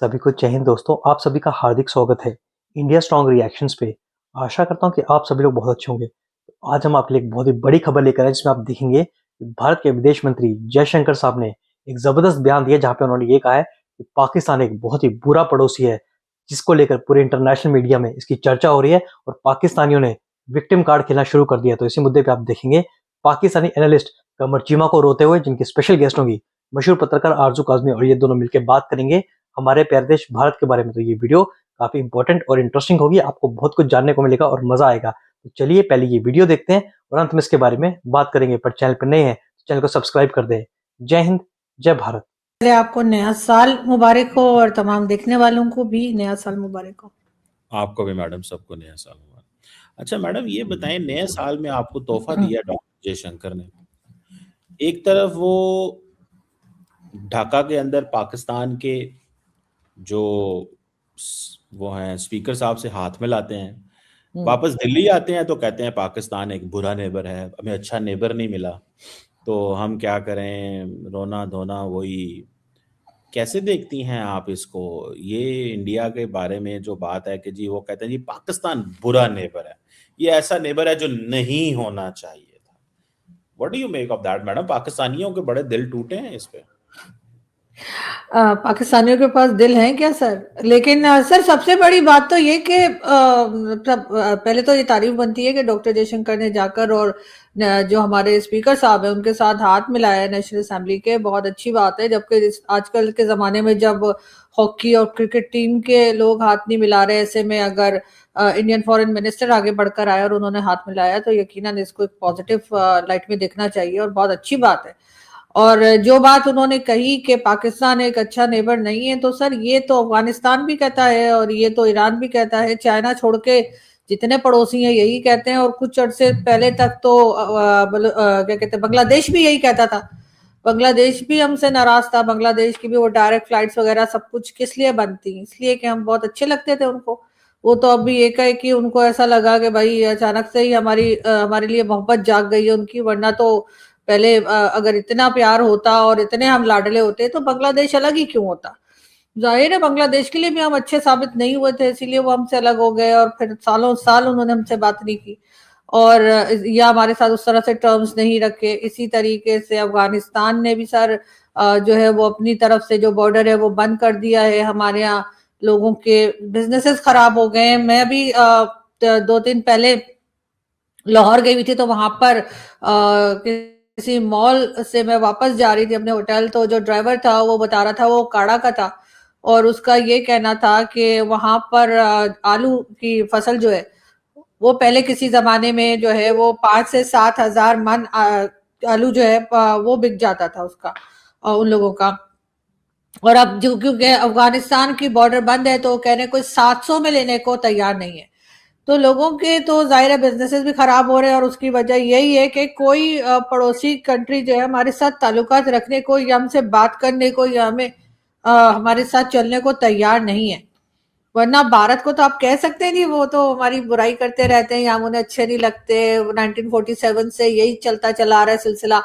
सभी को जय हिंद दोस्तों, आप सभी का हार्दिक स्वागत है इंडिया स्ट्रॉन्ग रिएक्शंस पे। आशा करता हूँ कि आप सभी लोग बहुत अच्छे होंगे। तो आज हम आपके लिए एक बहुत ही बड़ी खबर लेकर आए जिसमें आप देखेंगे कि भारत के विदेश मंत्री जयशंकर साहब ने एक जबरदस्त बयान दिया जहाँ पे उन्होंने ये कहा है कि पाकिस्तान एक बहुत ही बुरा पड़ोसी है, जिसको लेकर पूरे इंटरनेशनल मीडिया में इसकी चर्चा हो रही है और पाकिस्तानियों ने विक्टिम कार्ड खेलना शुरू कर दिया। तो इसी मुद्दे पे आप देखेंगे पाकिस्तानी एनालिस्ट कमर चीमा को रोते हुए, जिनकी स्पेशल गेस्ट होंगी मशहूर पत्रकार आरजू काजमी, और ये दोनों मिलकर बात करेंगे हमारे प्यारे देश भारत के बारे में। तो ये वीडियो काफी इंपॉर्टेंट और इंटरेस्टिंग होगी, आपको बहुत कुछ जानने को मिलेगा और मजा आएगा। तो चलिए पहले ये वीडियो देखते हैं और अंत में इसके बारे में बात करेंगे। पर चैनल पर नए हैं तो चैनल को सब्सक्राइब कर दें। जय हिंद, जय भारत। पहले आपको नया साल मुबारक हो और तमाम देखने वालों को भी नया साल मुबारक हो। आपको भी मैडम, सबको नया साल मुबारक। अच्छा मैडम, ये बताएं, नए साल में आपको तोहफा दिया डॉक्टर जयशंकर ने। एक तरफ वो ढाका के अंदर पाकिस्तान के जो वो हैं स्पीकर साहब से हाथ मिलाते हैं, वापस दिल्ली आते हैं तो कहते हैं पाकिस्तान एक बुरा नेबर है, हमें अच्छा नेबर नहीं मिला, तो हम क्या करें, रोना धोना वही। कैसे देखती हैं आप इसको? ये इंडिया के बारे में जो बात है कि जी वो कहते हैं जी पाकिस्तान बुरा नेबर है, ये ऐसा नेबर है जो नहीं होना चाहिए था। What do you make of that madam? पाकिस्तानियों के बड़े दिल टूटे हैं इस पे। पाकिस्तानियों के पास दिल है क्या सर? लेकिन सर सबसे बड़ी बात तो ये कि पहले तो ये तारीफ बनती है कि डॉक्टर जयशंकर ने जाकर और जो हमारे स्पीकर साहब है उनके साथ हाथ मिलाया नेशनल असेंबली के, बहुत अच्छी बात है। जबकि आजकल के ज़माने में जब हॉकी और क्रिकेट टीम के लोग हाथ नहीं मिला रहे, ऐसे में अगर इंडियन फॉरेन मिनिस्टर आगे बढ़कर आया और उन्होंने हाथ मिलाया तो यकीनन इसको एक पॉजिटिव लाइट में देखना चाहिए और बहुत अच्छी बात है। और जो बात उन्होंने कही कि पाकिस्तान एक अच्छा नेबर नहीं है, तो सर ये तो अफगानिस्तान भी कहता है और ये तो ईरान भी कहता है, चाइना छोड़ के जितने पड़ोसी हैं यही कहते हैं। और कुछ अर्से पहले तक तो क्या कहते हैं, बांग्लादेश भी यही कहता था। बांग्लादेश भी हमसे नाराज था, बांग्लादेश की भी वो डायरेक्ट फ्लाइट्स वगैरह सब कुछ किस लिए बंद थी? इसलिए कि हम बहुत अच्छे लगते थे उनको। वो तो अभी एक है कि उनको ऐसा लगा कि भाई अचानक से ही हमारे लिए मोहब्बत जाग गई है उनकी, वरना तो पहले अगर इतना प्यार होता और इतने हम लाडले होते तो बांग्लादेश अलग ही क्यों होता? जाहिर है बांग्लादेश के लिए भी हम अच्छे साबित नहीं हुए थे, इसीलिए वो हमसे अलग हो गए और फिर सालों साल उन्होंने हमसे बात नहीं की और या हमारे साथ उस तरह से टर्म्स नहीं रखे। इसी तरीके से अफगानिस्तान ने भी सर जो है वो अपनी तरफ से जो बॉर्डर है वो बंद कर दिया है। हमारे यहाँ लोगों के बिजनेसेस खराब हो गए हैं। मैं भी 2 दिन पहले लाहौर गई हुई थी, तो वहां पर किसी मॉल से मैं वापस जा रही थी अपने होटल, तो जो ड्राइवर था वो बता रहा था वो काड़ा का था और उसका ये कहना था कि वहां पर आलू की फसल जो है वो पहले किसी जमाने में जो है वो 5 से 7 हजार मन आलू जो है वो बिक जाता था उसका उन लोगों का। और अब जो क्योंकि अफगानिस्तान की बॉर्डर बंद है तो कह रहे कोई 700 में लेने को तैयार नहीं है। तो लोगों के तो जाहिर है बिजनेसेस भी खराब हो रहे हैं और उसकी वजह यही है कि कोई पड़ोसी कंट्री जो है हमारे साथ ताल्लुकात रखने को या हमसे बात करने को या हमें हमारे साथ चलने को तैयार नहीं है। वरना भारत को तो आप कह सकते हैं नहीं, वो तो हमारी बुराई करते रहते हैं या हम उन्हें अच्छे नहीं लगते। 1947 से यही चलता चला आ रहा है सिलसिला।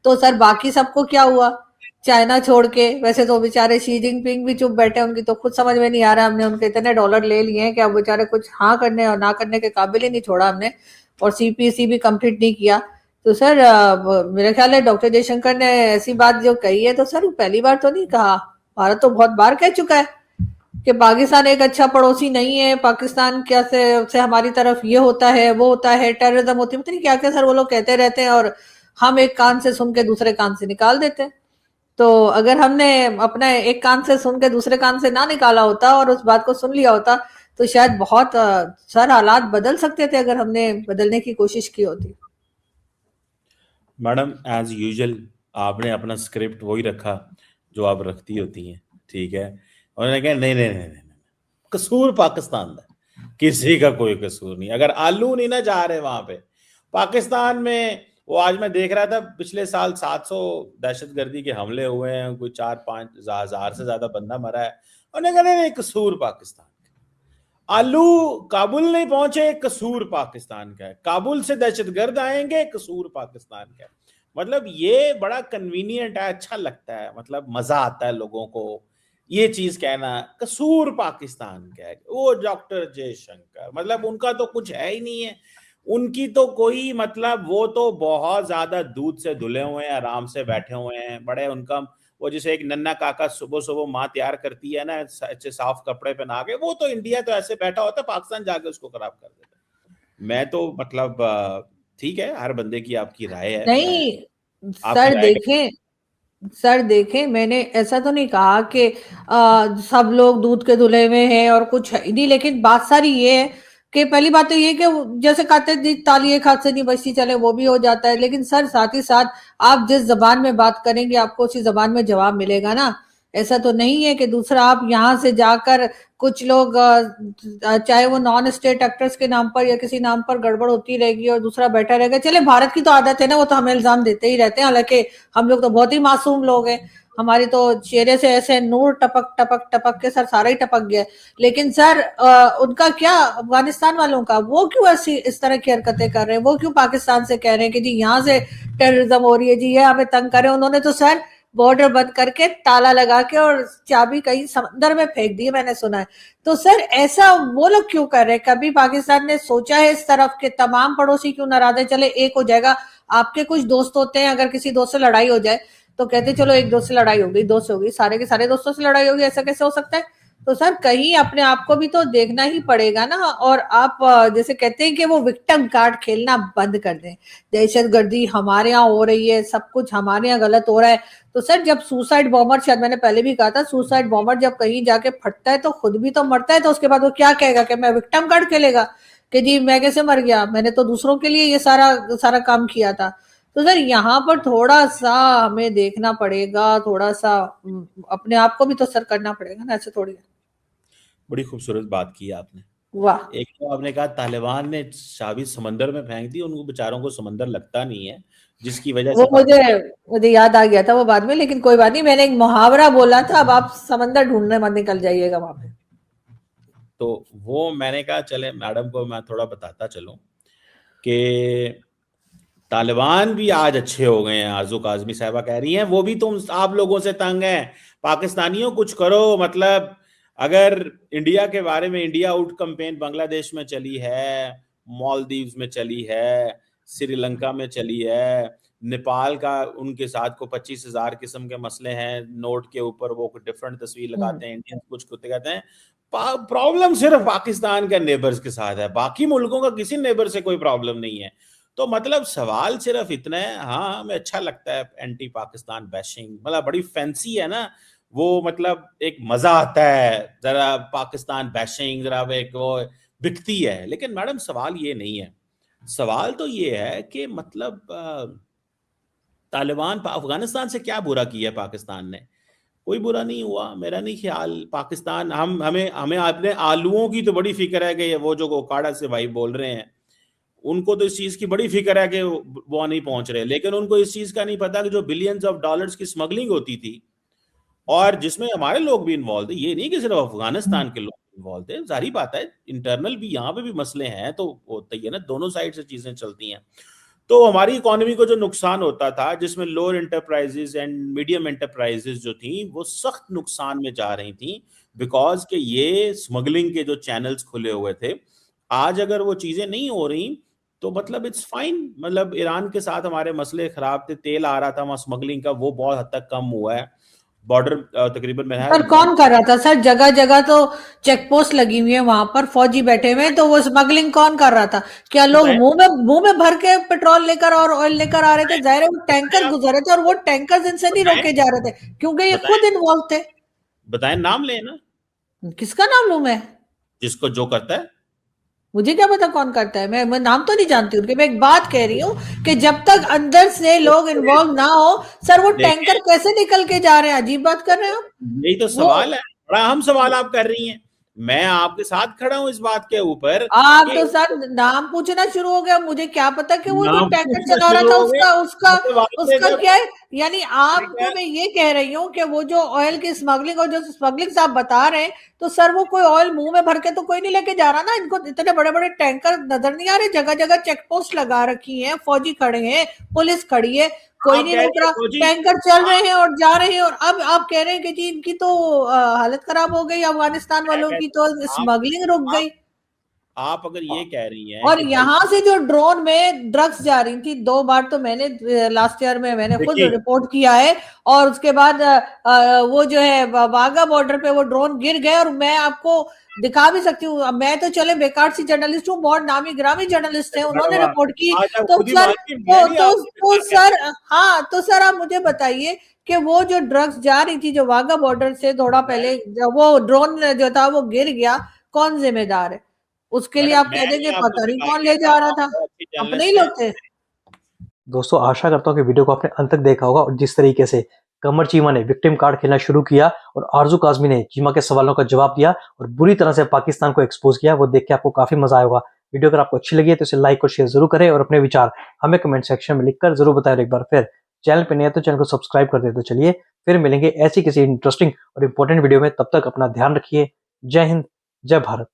तो सर बाकी सबको क्या हुआ चाइना छोड़ के? वैसे तो बेचारे शी जिनपिंग भी चुप बैठे, उनकी तो खुद समझ में नहीं आ रहा। हमने उनके इतने डॉलर ले लिए हैं कि अब बेचारे कुछ हाँ करने और ना करने के काबिल ही नहीं छोड़ा हमने, और सीपीसी भी कंप्लीट नहीं किया। तो सर मेरा ख्याल है डॉक्टर जयशंकर ने ऐसी बात जो कही है तो सर वो पहली बार तो नहीं कहा, भारत तो बहुत बार कह चुका है कि पाकिस्तान एक अच्छा पड़ोसी नहीं है। पाकिस्तान क्या से हमारी तरफ ये होता है वो होता है, टेररिज्म होती है, पता नहीं क्या क्या सर वो लोग कहते रहते हैं और हम एक कान से सुन के दूसरे कान से निकाल देते हैं। तो अगर हमने अपना एक कान से सुन के दूसरे कान से ना निकाला होता और उस बात को सुन लिया होता तो शायद बहुत सर हालात बदल सकते थे अगर हमने बदलने की कोशिश की होती। मैडम एज यूजुअल आपने अपना स्क्रिप्ट वही रखा जो आप रखती होती हैं, ठीक है। उन्होंने कहा नहीं नहीं नहीं नहीं, कसूर पाकिस्तान का, किसी का कोई कसूर नहीं। अगर आलू नहीं ना जा रहे वहां पे पाकिस्तान में, वो आज मैं देख रहा था पिछले साल 700 दहशतगर्दी के हमले हुए हैं, कोई 4-5 हजार से ज्यादा बंदा मरा है। उन्होंने कहा नहीं कसूर पाकिस्तान का। आलू काबुल नहीं पहुंचे, कसूर पाकिस्तान का है। काबुल से दहशतगर्द आएंगे, कसूर पाकिस्तान का है। मतलब ये बड़ा कन्वीनियंट है, अच्छा लगता है, मतलब मजा आता है लोगों को। ये चीज कहना कसूर पाकिस्तान का है। वो डॉक्टर जयशंकर मतलब उनका तो कुछ है ही नहीं है, उनकी तो कोई मतलब वो तो बहुत ज्यादा दूध से धुले हुए हैं, आराम से बैठे हुए हैं बड़े। उनका वो जैसे एक नन्ना काका सुबह सुबह माँ तैयार करती है ना अच्छे साफ कपड़े पहना के, वो तो इंडिया तो ऐसे बैठा होता है, पाकिस्तान जाके उसको खराब कर देता है। मैं तो मतलब ठीक है, हर बंदे की आपकी राय है। नहीं आपकी सर, राय देखें सर, देखें, मैंने ऐसा तो नहीं कहा कि सब लोग दूध के धुले में हैं और कुछ है ही नहीं, लेकिन बात सारी ये है कि पहली बात तो ये कि जैसे कहते हैं ताली एक हाथ से नहीं बजती, चले वो भी हो जाता है, लेकिन सर साथ ही साथ आप जिस जबान में बात करेंगे आपको उसी जबान में जवाब मिलेगा ना। ऐसा तो नहीं है कि दूसरा आप यहाँ से जाकर कुछ लोग चाहे वो नॉन स्टेट एक्टर्स के नाम पर या किसी नाम पर गड़बड़ होती रहेगी और दूसरा बैठा रहेगा। चले भारत की तो आदत है ना, वो तो हमें इल्जाम देते ही रहते हैं, हालांकि हम लोग तो बहुत ही मासूम लोग हैं, हमारी तो चेहरे से ऐसे नूर टपक टपक टपक के सर सारा ही टपक गया। लेकिन सर उनका क्या, अफगानिस्तान वालों का, वो क्यों ऐसी इस तरह की हरकतें कर रहे हैं? वो क्यों पाकिस्तान से कह रहे हैं कि जी यहाँ से टेररिज्म हो रही है, जी ये हमें तंग करे? उन्होंने तो सर बॉर्डर बंद करके ताला लगा के और चाबी कहीं समंदर में फेंक दी, मैंने सुना है। तो सर ऐसा वो लोग क्यों कर रहे हैं? कभी पाकिस्तान ने सोचा है इस तरफ के तमाम पड़ोसी क्यों नाराज है? चले एक हो जाएगा, आपके कुछ दोस्त होते हैं, अगर किसी दोस्त से लड़ाई हो जाए तो कहते चलो एक दोस्त से लड़ाई हो गई, दोस्त से हो गई, सारे के सारे दोस्तों से लड़ाई होगी, ऐसा कैसे हो सकता है? तो सर कहीं अपने आप को भी तो देखना ही पड़ेगा ना। और आप जैसे कहते हैं कि वो विक्टिम कार्ड खेलना बंद कर दें, दहशतगर्दी हमारे यहाँ हो रही है, सब कुछ हमारे यहाँ गलत हो रहा है। तो सर जब सुसाइड बॉम्बर, शायद मैंने पहले भी कहा था, सुसाइड बॉम्बर जब कहीं जाके फटता है तो खुद भी तो मरता है, तो उसके बाद वो क्या कहेगा कि मैं विक्टिम कार्ड खेलेगा कि जी मैं कैसे मर गया, मैंने तो दूसरों के लिए ये सारा सारा काम किया था। तो सर यहाँ पर थोड़ा सा हमें देखना पड़ेगा, थोड़ा सा अपने आप को भी तो सर करना पड़ेगा ना, ऐसे थोड़ी है। बड़ी खूबसूरत बात की आपने। वाह, एक तो आपने कहा तालिबान ने चाबी समंदर में फेंक दी, उनको बेचारों को समंदर लगता नहीं है, जिसकी वजह वो से मुझे मुझे याद आ गया था वो बाद में, लेकिन कोई बात नहीं, मैंने एक मुहावरा बोला था, अब आप समंदर ढूंढने मत निकल जाइएगा वहां पे। तो वो मैंने कहा चले मैडम को मैं थोड़ा बताता चलूं कि तालिबान भी आज अच्छे हो गए हैं। आरजू काजमी साहबा कह रही हैं वो भी तुम आप लोगों से तंग हैं, पाकिस्तानियों कुछ करो। मतलब अगर इंडिया के बारे में इंडिया आउट कैंपेन बांग्लादेश में चली है, मालदीव्स में चली है, श्रीलंका में चली है, नेपाल का उनके साथ को 25,000 किस्म के मसले हैं, नोट के ऊपर वो डिफरेंट तस्वीर लगाते हैं, इंडियन कुछ कुछ कहते हैं। प्रॉब्लम सिर्फ पाकिस्तान के नेबर्स के साथ है, बाकी मुल्कों का किसी नेबर से कोई प्रॉब्लम नहीं है। तो मतलब सवाल सिर्फ इतना है। हाँ हमें अच्छा लगता है एंटी पाकिस्तान बैशिंग, मतलब बड़ी फैंसी है ना वो, मतलब एक मजा आता है जरा पाकिस्तान बैशिंग, जरा एक वो बिकती है। लेकिन मैडम सवाल ये नहीं है, सवाल तो ये है कि मतलब तालिबान अफगानिस्तान से क्या बुरा किया है पाकिस्तान ने? कोई बुरा नहीं हुआ मेरा नहीं ख्याल। पाकिस्तान हमें हमें अपने आलूओं की तो बड़ी फिक्र है कि वो जो ओकाड़ा से भाई बोल रहे हैं, उनको तो इस चीज की बड़ी फिक्र है कि वो नहीं पहुंच रहे, लेकिन उनको इस चीज का नहीं पता कि जो बिलियंस ऑफ डॉलर्स की स्मगलिंग होती थी और जिसमें हमारे लोग भी इन्वॉल्व थे, ये नहीं कि सिर्फ अफगानिस्तान के लोग इन्वॉल्व थे, जाहिर बात है इंटरनल भी यहाँ पे भी मसले हैं, तो होता ही है ना, दोनों साइड से चीजें चलती हैं। तो हमारी इकोनॉमी को जो नुकसान होता था, जिसमें lower enterprises and medium enterprises जो थी वो सख्त नुकसान में जा रही थी, बिकॉज के ये स्मगलिंग के जो चैनल्स खुले हुए थे। आज अगर वो चीजें नहीं हो रही तो मतलब इट्स फाइन। मतलब ईरान के साथ हमारे मसले खराब थे, तेल आ रहा था वहां स्मगलिंग का, वो बहुत हद तक कम हुआ है। बॉर्डर तकरीबन में पर कौन कर रहा था सर? जगह जगह तो चेक पोस्ट लगी हुई है, वहां पर फौजी बैठे हुए हैं, तो वो स्मगलिंग कौन कर रहा था? क्या लोग मुंह में भर के पेट्रोल लेकर और ऑयल लेकर आ रहे थे? जाहिर है वो टैंकर गुजर रहे थे, और वो टैंकर इनसे नहीं रोके जा रहे थे क्योंकि ये खुद इन्वॉल्व थे। बताएं नाम लेना, किसका नाम लूं मैं? जिसको जो करता है। मुझे क्या पता कौन करता है, मैं नाम तो नहीं जानती उनके। मैं एक बात कह रही हूँ कि जब तक अंदर से लोग इन्वॉल्व ना हो, सर वो टैंकर कैसे निकल के जा रहे हैं? अजीब बात कर रहे हो। यही तो सवाल है, बड़ा अहम सवाल आप कर रही हैं। मैं आपके साथ खड़ा हूं इस बात के ऊपर। आप तो सर नाम पूछना शुरू हो गया, मुझे क्या पता कि वो जो टैंकर चला रहा था उसका उसका उसका क्या है? यानी आपको मैं ये कह रही हूँ कि वो जो ऑयल की स्मगलिंग और जो स्मगलिंग आप बता रहे हैं, तो सर वो कोई ऑयल मुंह में भर के तो कोई नहीं लेके जा रहा ना। इनको इतने बड़े बड़े टैंकर नजर नहीं आ रहे? जगह जगह चेक पोस्ट लगा रखी है, फौजी खड़े हैं, पुलिस खड़ी है, कोई आप नहीं कह रोक रही है रहा, फौजी टैंकर चल रहे आप हैं और जा रहे हैं, और अब आप कह रहे हैं कि जी इनकी तो हालत खराब हो गई, अफगानिस्तान मैं वालों की कहता तो हूँ स्मगलिंग रुक आप गई। आप अगर ये कह रही हैं और कि भाई यहाँ से जो ड्रोन में ड्रग्स जा रही थी, 2 बार तो मैंने लास्ट ईयर में मैंने खुद देखिए रिपोर्ट किया है। और उसके बाद वो जो है वाघा बॉर्डर पे वो ड्रोन गिर गए, और मैं आपको दिखा भी सकती हूँ। अब मैं तो चले बेकार सी जर्नलिस्ट हूँ, बहुत नामी गिरामी जर्नलिस्ट हैं, उन्होंने मैडम रिपोर्ट की। आज आप तो खुद ही सर मानती हैं, मैं नहीं आपको तो बेकार सर, कहता हाँ तो सर आप मुझे बताइए कि वो जो ड्रग्स जा रही थी, जो वाघा बॉर्डर से थोड़ा मैं पहले जब वो ड्रोन जो था वो गिर गया, कौन जिम्मेदार है? उसके लिए मैडम आप मैं कह नहीं देंगे आपको पता नहीं बेकार कौन ले कहता, जा रहा आप था, बहुत अच्छी अपने ही जर्नलिस्ट हैं। लोग थे। दोस्तों आशा करता हूँ कि वीडियो को आपने अंत तक देखा होगा और जिस तरीके से कमर चीमा ने विक्टिम कार्ड खेलना शुरू किया और आरजू काजमी ने चीमा के सवालों का जवाब दिया और बुरी तरह से पाकिस्तान को एक्सपोज किया, वो देख के आपको काफी मजा आया होगा। वीडियो अगर आपको अच्छी लगी है तो इसे लाइक और शेयर जरूर करें और अपने विचार हमें कमेंट सेक्शन में लिखकर जरूर बताएं। एक बार फिर चैनल पर नए हैं तो चैनल को सब्सक्राइब कर दे। तो चलिए फिर मिलेंगे ऐसी किसी इंटरेस्टिंग और इंपॉर्टेंट वीडियो में, तब तक अपना ध्यान रखिए। जय हिंद, जय भारत।